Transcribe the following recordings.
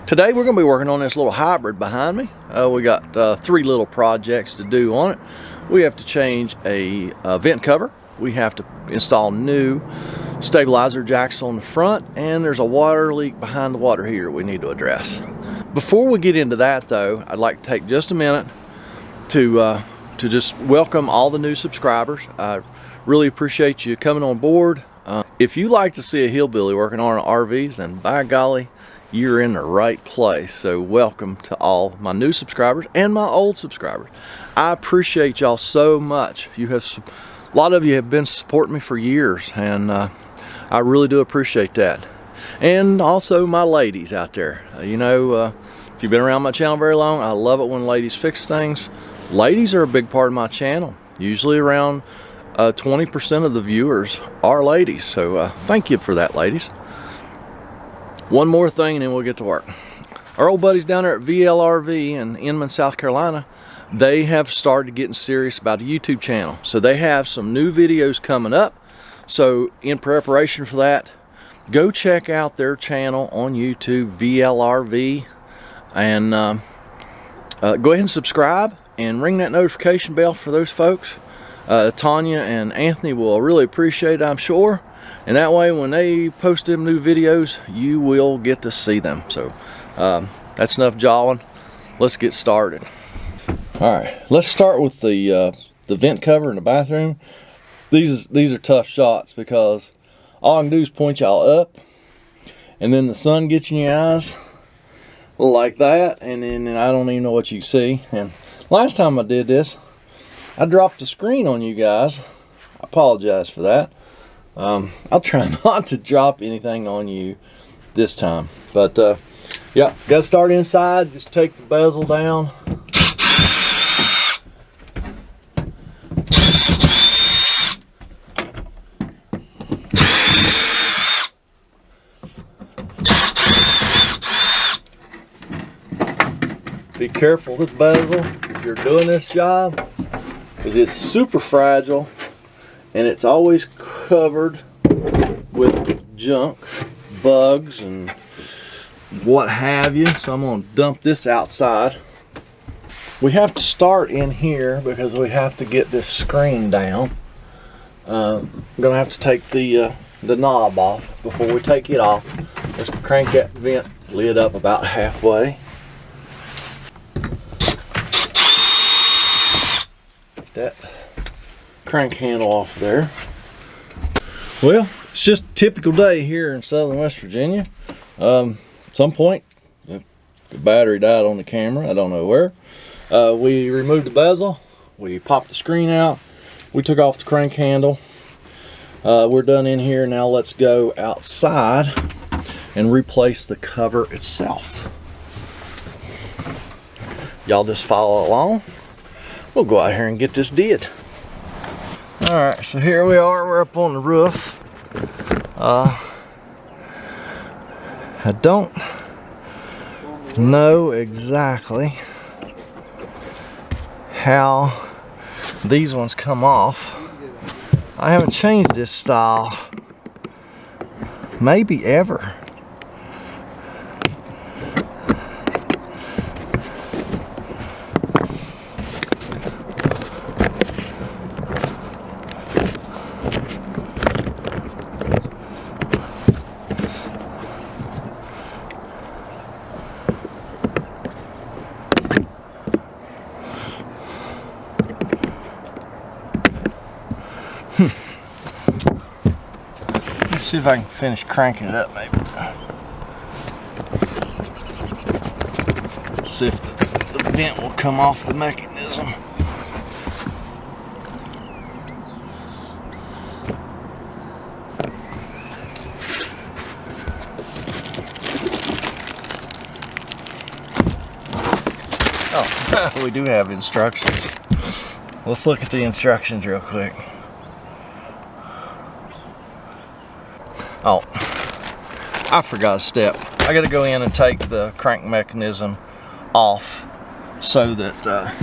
Today we're going to be working on this little hybrid behind me. We got 3 little projects to do on it. We have to change a vent cover. We have to install new stabilizer jacks on the front, and there's a water leak behind the water heater we need to address. Before we get into that though, I'd like to take just a minute to just welcome all the new subscribers. I really appreciate you coming on board. If you like to see a hillbilly working on RVs, then by golly, you're in the right place. So welcome to all my new subscribers and my old subscribers. I appreciate y'all so much. A lot of you have been supporting me for years, and I really do appreciate that. And also my ladies out there. If you've been around my channel very long, I love it when ladies fix things. Ladies are a big part of my channel. Usually around 20% of the viewers are ladies. So thank you for that, ladies. One more thing and then we'll get to work. Our old buddies down there at VLRV in Inman, South Carolina, they have started getting serious about a YouTube channel. So they have some new videos coming up. So in preparation for that, go check out their channel on YouTube, VLRV, and go ahead and subscribe and ring that notification bell for those folks. Tanya and Anthony will really appreciate it, I'm sure. And that way, when they post them new videos, you will get to see them. So that's enough jawing. Let's get started. All right, let's start with the vent cover in the bathroom. These are tough shots because all I can do is point y'all up, and then the sun gets in your eyes like that, and then I don't even know what you see. And last time I did this, I dropped the screen on you guys. I apologize for that. I'll try not to drop anything on you this time. But yeah, got to start inside. Just take the bezel down. Be careful with the bezel if you're doing this job, because it's super fragile and it's always covered with junk, bugs and what have you. So I'm going to dump this outside. We have to start in here because we have to get this screen down. I'm going to have to take the knob off. Before we take it off, let's crank that vent lid up about halfway. That crank handle off there. Well, it's just a typical day here in southern West Virginia. At some point the battery died on the camera, I don't know where. We removed the bezel, we popped the screen out, we took off the crank handle. We're done in here. Now let's go outside and replace the cover itself. Y'all just follow along. We'll go out here and get this did. Alright, so here we are, we're up on the roof. I don't know exactly how these ones come off. I haven't changed this style maybe ever. Let's see if I can finish cranking it up, maybe. See if the vent will come off the mechanism. Oh, we do have instructions. Let's look at the instructions real quick. Oh, I forgot a step. I got to go in and take the crank mechanism off so that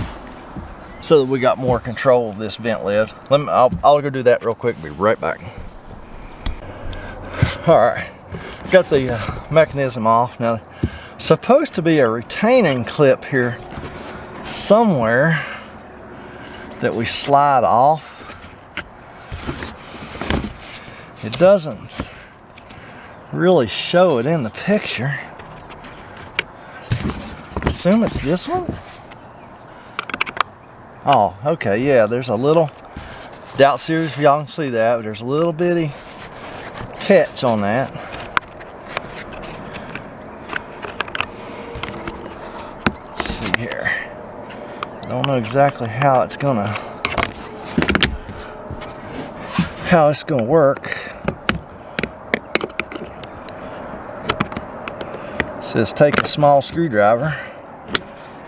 we got more control of this vent lid. I'll go do that real quick. Be right back. All right, got the mechanism off now. supposed to be a retaining clip here somewhere that we slide off. It doesn't really show it in the picture. Assume it's this one. Oh, okay, yeah, there's a little, doubt serious if y'all can see that, but there's a little bitty catch on that. Let's see here. I don't know exactly how it's gonna work. It says take a small screwdriver,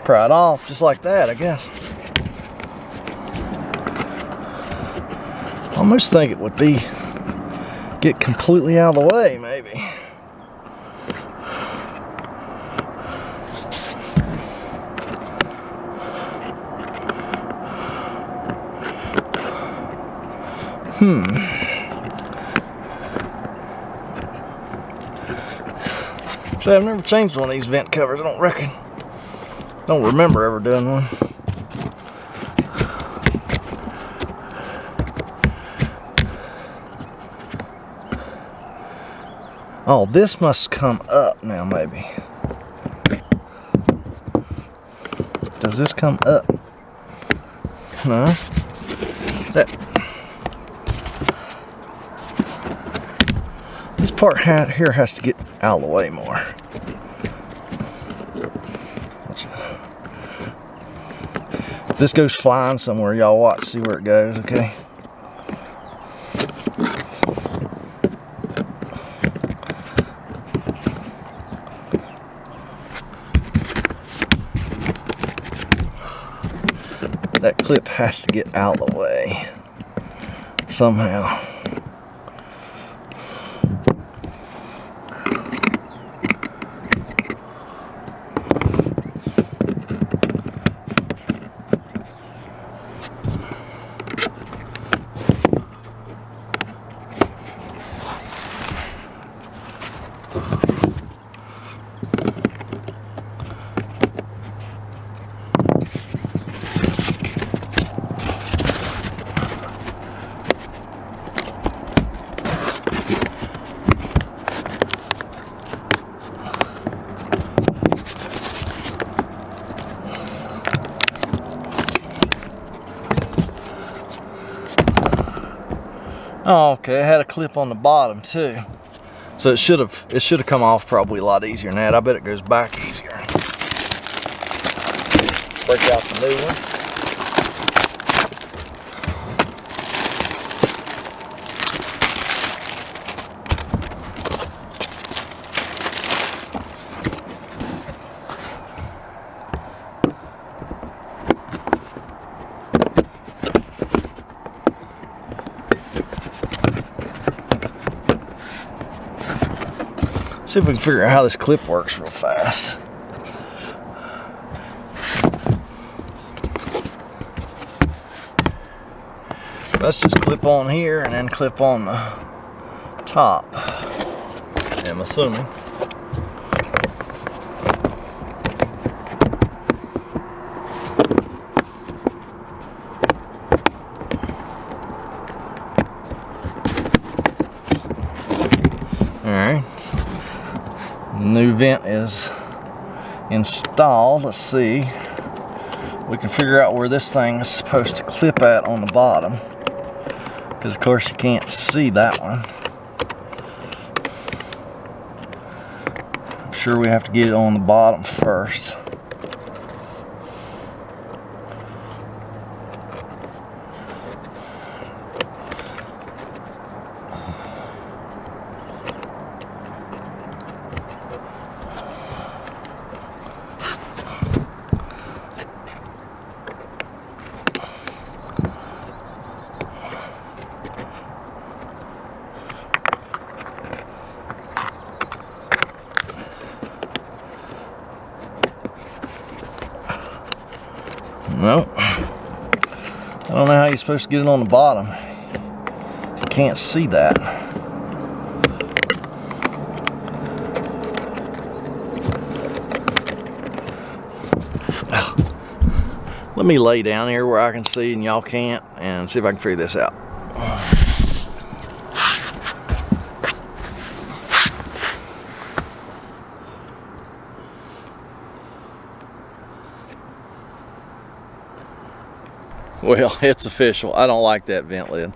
pry it off just like that, I guess. I almost think it would be get completely out of the way, maybe. So I've never changed one of these vent covers, I don't remember ever doing one. Oh, this must come up now, maybe. Does this come up? No. This part here has to get out of the way more. If this goes flying somewhere, y'all watch, see where it goes, okay? That clip has to get out of the way somehow. Oh, okay, it had a clip on the bottom too. So it should have come off probably a lot easier than that. I bet it goes back easier. Break out the new one. See if we can figure out how this clip works real fast. Let's just clip on here and then clip on the top, I'm assuming. Alright. New vent is installed. Let's see. We can figure out where this thing is supposed to clip at on the bottom, because of course you can't see that one. I'm sure we have to get it on the bottom first. No, I don't know how you're supposed to get it on the bottom. You can't see that. Let me lay down here where I can see and y'all can't, and see if I can figure this out. Well, it's official. I don't like that vent lid.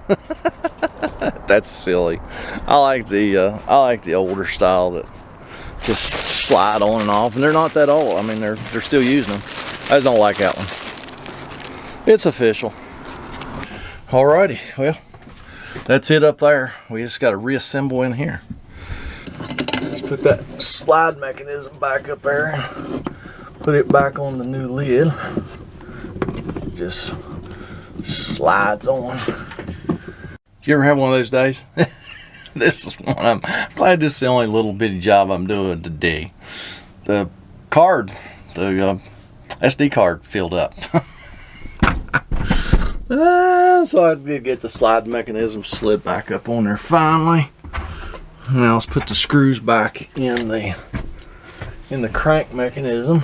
That's silly. I like the older style that just slide on and off, and they're not that old. I mean, they're still using them. I just don't like that one. It's official. Alrighty, well, that's it up there. We just got to reassemble in here. Let's put that slide mechanism back up there. Put it back on the new lid. Just slides on. Do you ever have one of those days? This is one. I'm glad this is the only little bitty job I'm doing today. The card, the SD card filled up. So I did get the slide mechanism slid back up on there finally. Now let's put the screws back in the crank mechanism.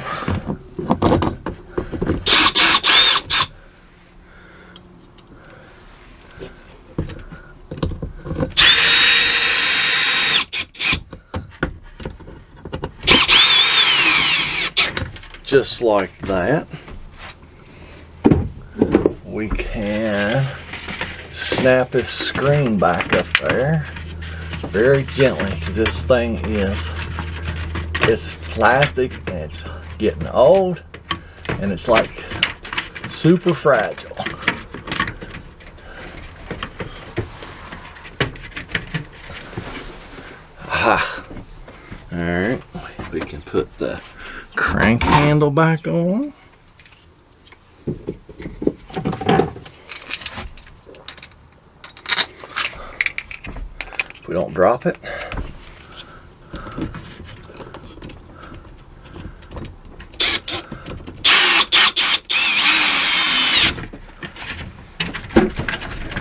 Just like that. We can snap this screen back up there very gently, because this thing it's plastic and it's getting old and it's like super fragile. Aha. Alright, we can put the crank handle back on. If we don't drop it.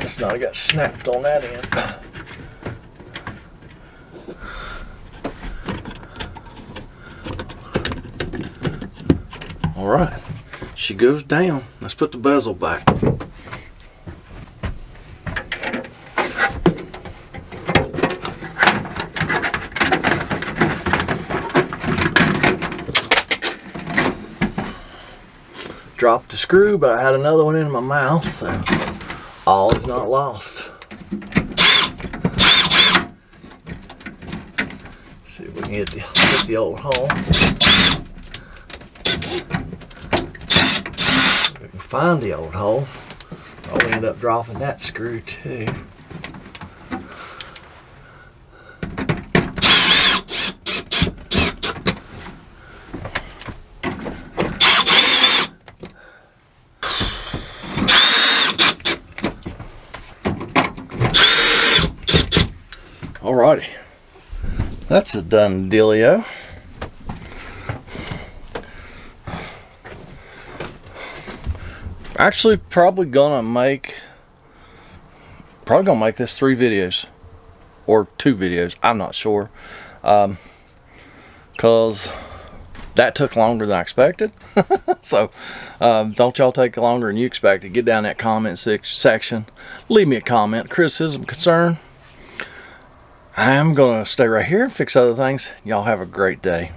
It's not got snapped on that end. All right, she goes down. Let's put the bezel back. Dropped the screw, but I had another one in my mouth, so all is not lost. See if we can get the old hole. We can find the old hole. I'll end up dropping that screw too. Alrighty, that's a done dealio. Actually, probably gonna make this 3 videos or 2 videos. I'm not sure, cause that took longer than I expected. So don't y'all take longer than you expected. Get down in that comment section, leave me a comment, criticism, concern. I'm gonna stay right here and fix other things. Y'all have a great day.